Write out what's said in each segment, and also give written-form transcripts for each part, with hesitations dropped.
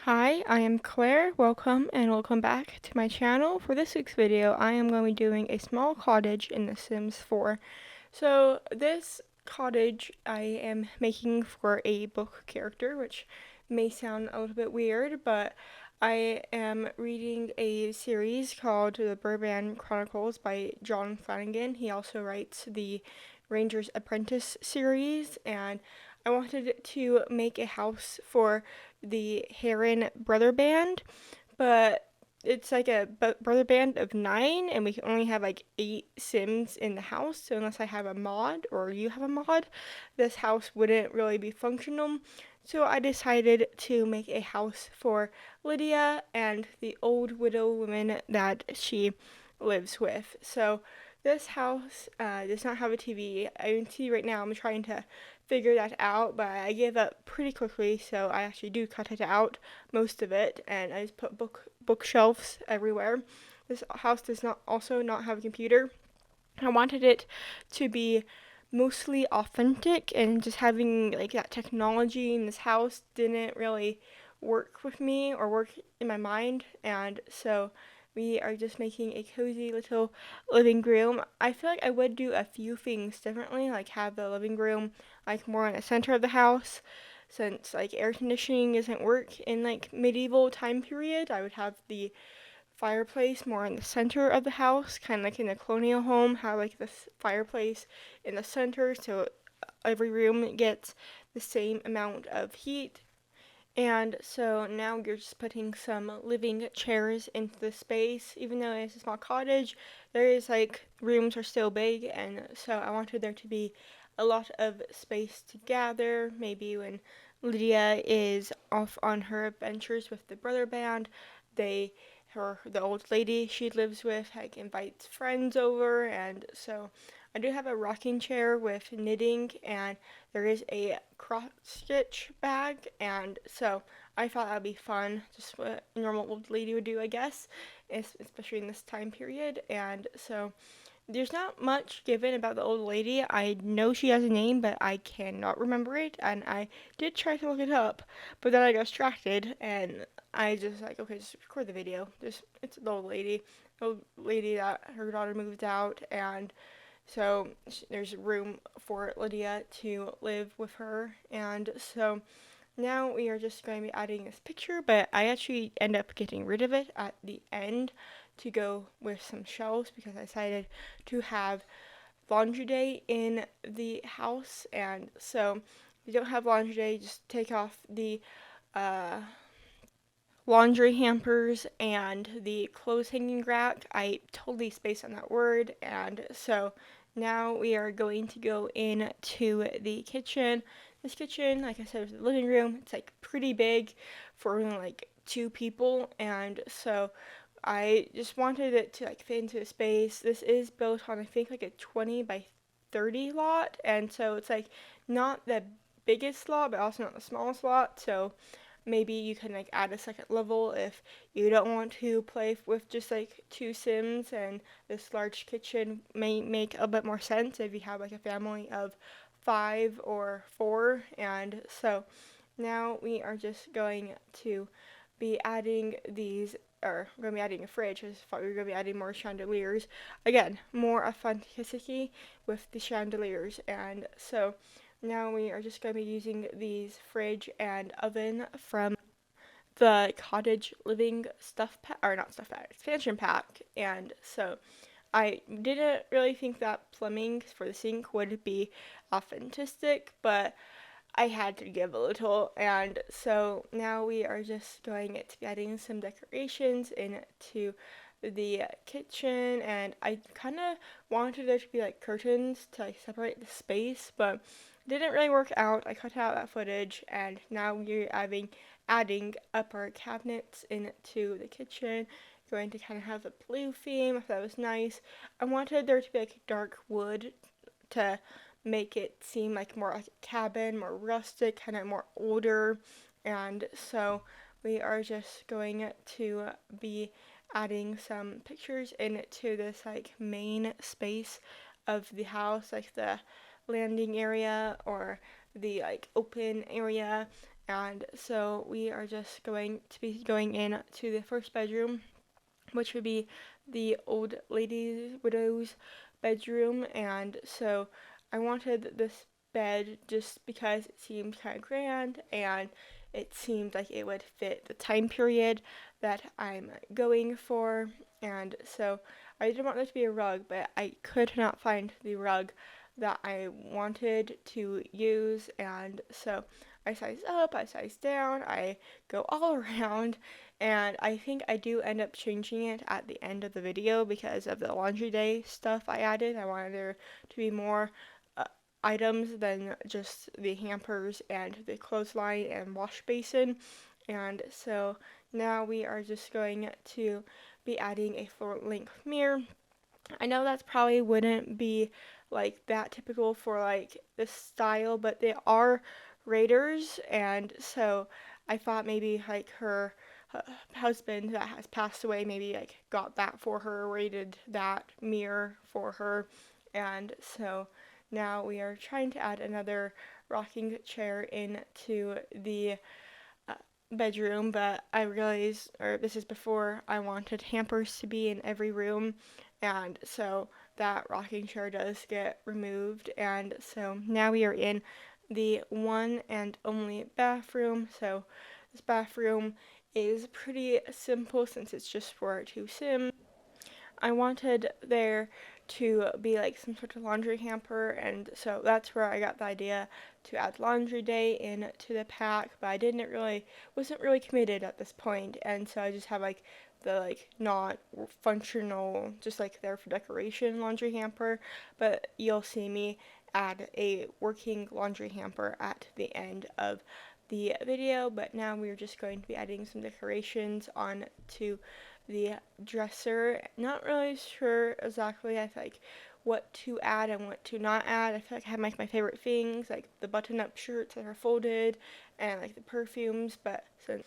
Hi, I am Claire. Welcome back to my channel. For this week's video, I am going to be doing a small cottage in The Sims 4. So this cottage I am making for a book character, which may sound a little bit weird, but I am reading a series called The Bourbon Chronicles by John Flanagan. He also writes the Ranger's Apprentice series, and I wanted to make a house for the Heron brother band, but it's like a brother band of 9, and we can only have like 8 Sims in the house. So unless I have a mod or you have a mod, this house wouldn't really be functional. So I decided to make a house for Lydia and the old widow woman that she lives with. So this house does not have a TV. I can see right now I'm trying to figure that out, but I gave up pretty quickly, so I actually do cut it out, most of it, and I just put bookshelves everywhere. This house does not have a computer. I wanted it to be mostly authentic, and just having like that technology in this house didn't really work with me or work in my mind, and so we are just making a cozy little living room. I feel like I would do a few things differently, like have the living room like more in the center of the house, since like air conditioning doesn't work in like medieval time period. I would have the fireplace more in the center of the house, kind of like in a colonial home, have like this fireplace in the center so every room gets the same amount of heat. And so now you're just putting some living chairs into the space. Even though it's a small cottage, there is like rooms are still big, and so I wanted there to be a lot of space to gather. Maybe when Lydia is off on her adventures with the brother band, they the old lady she lives with like invites friends over, and so I do have a rocking chair with knitting, and there is a cross stitch bag, and so I thought that would be fun, just what a normal old lady would do, I guess, especially in this time period. And so there's not much given about the old lady. I know she has a name, but I cannot remember it, and I did try to look it up, but then I got distracted, and I just like, okay, just record the video. Just it's the old lady that her daughter moved out, and so there's room for Lydia to live with her, and so now we are just going to be adding this picture, but I actually end up getting rid of it at the end to go with some shelves because I decided to have laundry day in the house, and so if you don't have laundry day, just take off the uh, laundry hampers and the clothes hanging rack. I totally spaced on that word, and so now we are going to go into the kitchen. This kitchen, like I said, is the living room. It's like pretty big for only like 2 people, and so I just wanted it to like fit into the space. This is built on I think like a 20 by 30 lot, and so it's like not the biggest lot, but also not the smallest lot. So maybe you can like add a second level if you don't want to play with just like 2 Sims, and this large kitchen may make a bit more sense if you have like a family of 5 or 4. And so now we are just going to be adding these, or we're going to be adding a fridge. I just thought we were going to be adding more chandeliers. Again, more authenticity with the chandeliers. And so now we are just going to be using these fridge and oven from the cottage living stuff pack, or not stuff pack, expansion pack. And so I didn't really think that plumbing for the sink would be authentic, but I had to give a little. And so now we are just going to be adding some decorations into the kitchen, and I kind of wanted there to be like curtains to like separate the space, but it didn't really work out. I cut out that footage, and now we're adding upper cabinets into the kitchen. Going to kind of have a blue theme, if that was nice. I wanted there to be like dark wood to make it seem like more like a cabin, more rustic, kind of more older. And so we are just going to be adding some pictures into this like main space of the house, like the landing area or the like open area. And so we are just going to be going in to the first bedroom, which would be the old lady's widow's bedroom. And so I wanted this bed just because it seemed kind of grand and it seemed like it would fit the time period that I'm going for. And so I didn't want there to be a rug, but I could not find the rug that I wanted to use. And so I sized up, I sized down, I go all around, and I think I do end up changing it at the end of the video because of the laundry day stuff I added. I wanted there to be more uh, items than just the hampers and the clothesline and wash basin. And so now we are just going to be adding a floor length mirror. I know that's probably wouldn't be like that typical for like this style, but they are raiders, and so I thought maybe like her husband that has passed away maybe like got that for her, raided that mirror for her, and so now we are trying to add another rocking chair into the uh, bedroom, but I realized, or this is before I wanted hampers to be in every room, and so that rocking chair does get removed, and so now we are in the one and only bathroom. So this bathroom is pretty simple since it's just for two Sims. I wanted there to be like some sort of laundry hamper, and so that's where I got the idea to add laundry day into the pack, but I wasn't really committed at this point, and so I just have like the like not functional, just like there for decoration laundry hamper, but you'll see me add a working laundry hamper at the end of the video. But now we're just going to be adding some decorations on to the dresser. Not really sure exactly, I think, what to add and what to not add. I feel like I have like my favorite things, like the button-up shirts that are folded and like the perfumes, but since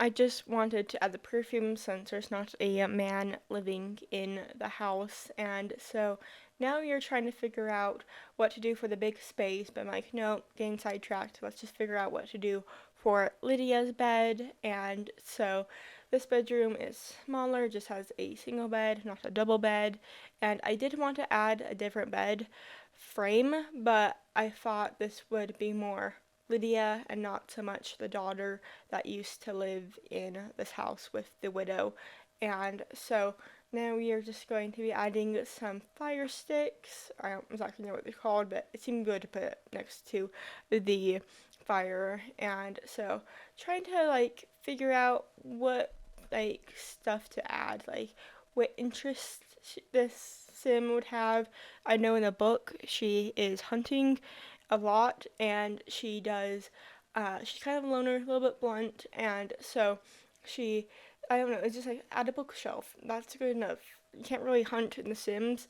I just wanted to add the perfume since there's not a man living in the house, and so now you're trying to figure out what to do for the big space, but I'm like, no, getting sidetracked. Let's just figure out what to do for Lydia's bed, and so this bedroom is smaller, just has a single bed, not a double bed, and I did want to add a different bed frame, but I thought this would be more Lydia and not so much the daughter that used to live in this house with the widow. And so now we are just going to be adding some fire sticks. I don't exactly know what they're called, but it seemed good to put it next to the fire. And so trying to like figure out what like stuff to add, like what interest this sim would have. I know in the book she is hunting a lot, and she's kind of a loner, a little bit blunt, and so she, I don't know, it's just like add a bookshelf. That's good enough. You can't really hunt in The Sims.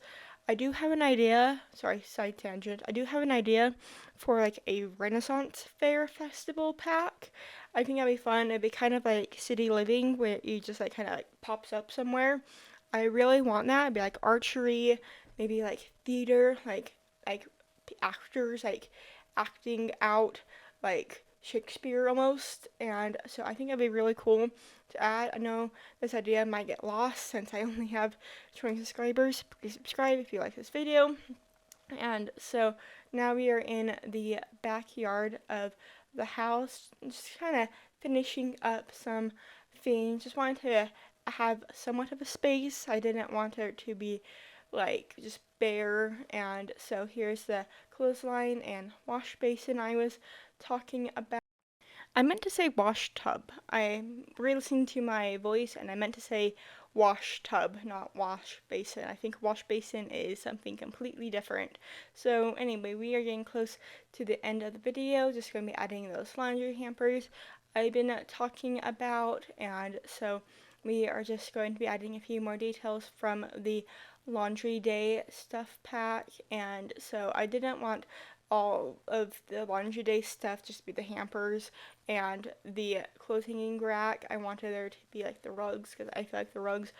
I do have an idea, sorry, side tangent. I do have an idea for like a Renaissance Fair festival pack. I think that'd be fun. It'd be kind of like city living where you just like kind of like pops up somewhere. I really want that. It'd be like archery, maybe like theater, like actors like acting out like Shakespeare almost, and so I think it'd be really cool to add. I know this idea might get lost since I only have 20 subscribers. Please subscribe if you like this video. And so now we are in the backyard of the house, just kind of finishing up some things. Just wanted to have somewhat of a space. I didn't want it to be like just bare, and so here's the clothesline and wash basin I was talking about. I meant to say wash tub. I re-listened to my voice and I meant to say wash tub, not wash basin. I think wash basin is something completely different. So anyway, we are getting close to the end of the video. Just going to be adding those laundry hampers I've been talking about, and so we are just going to be adding a few more details from the laundry day stuff pack, and so I didn't want all of the laundry day stuff just be the hampers and the clothes hanging rack. I wanted there to be like the rugs because I feel like the rugs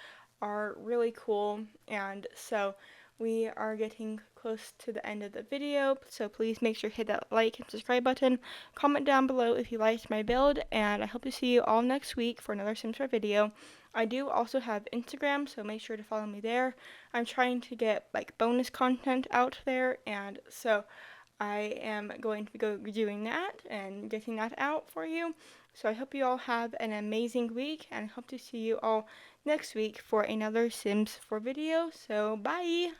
are really cool, and so we are getting close to the end of the video, so please make sure to hit that like and subscribe button. Comment down below if you liked my build, and I hope to see you all next week for another Sims 4 video. I do also have Instagram, so make sure to follow me there. I'm trying to get like bonus content out there, and so I am going to go doing that and getting that out for you. So I hope you all have an amazing week, and I hope to see you all next week for another Sims 4 video. So bye!